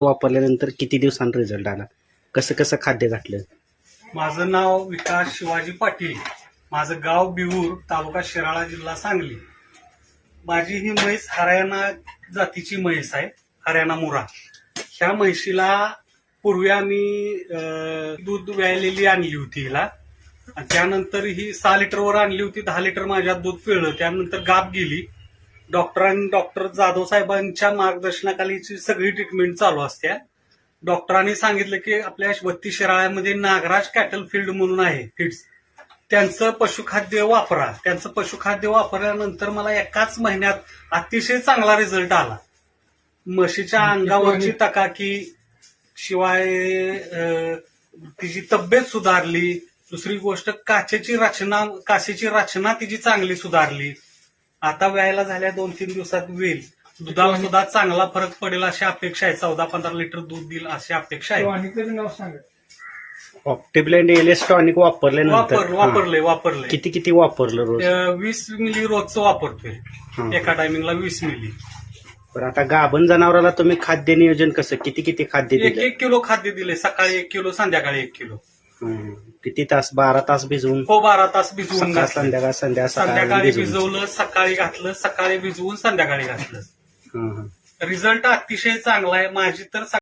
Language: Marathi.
वापरल्यानंतर किती दिवसांनी रिझल्ट आला? कसं कसं खाद्य घातलं? माझं नाव विकास शिवाजी पाटील. माझं गाव बिहूर, तालुका शिराळा, जिल्हा सांगली. माझी ही म्हैस हरियाणा जातीची म्हैस आहे, हरियाणा मुरा. ह्या म्हैशीला पूर्वी आम्ही दूध व्यायलेली आणली होती हिला. आणि त्यानंतर ही 6 लिटरवर आणली होती. 10 लिटर माझ्यात दूध पिळलं. त्यानंतर गाप गेली. डॉक्टर जाधव साहेबांच्या मार्गदर्शनाखाली सगळी ट्रीटमेंट चालू असते. डॉक्टरांनी सांगितलं की आपल्या वत्ती शिराळ्यामध्ये नागराज कॅटल फील्ड म्हणून आहे फीड्स, त्यांचं पशुखाद्य वापरा. त्यांचं पशुखाद्य वापरल्यानंतर मला एकाच महिन्यात अतिशय चांगला रिझल्ट आला. म्हशीच्या अंगावरची तकाकी, शिवाय तिची तब्येत सुधारली. दुसरी गोष्ट काचेची रचना तिची चांगली सुधारली. आता व्यायला झाल्या 2-3 दिवसात वेल. दुधाला सुद्धा चांगला फरक पडेल अशी अपेक्षा आहे. 14-15 लिटर दूध देईल अशी अपेक्षा आहे. ऑप्टिब्लेंड एलएस टॉनिक वापरल्यानंतर वापरले. किती वापरलं रोज? 20 मिली रोजचं वापरतोय. एका टायमिंगला 20 मिली. पण आता गाभण जनावराला तुम्ही खाद्य नियोजन कसं, किती खाद्य दिलं? 1 किलो खाद्य दिले. सकाळी 1 किलो, संध्याकाळी 1 किलो. किती तास? 12 तास भिजवून? हो, 12 तास भिजवून घातलं. संध्याकाळी भिजवलं, सकाळी घातलं, सकाळी भिजवून संध्याकाळी घातलं. रिझल्ट अतिशय चांगला आहे. माझी तर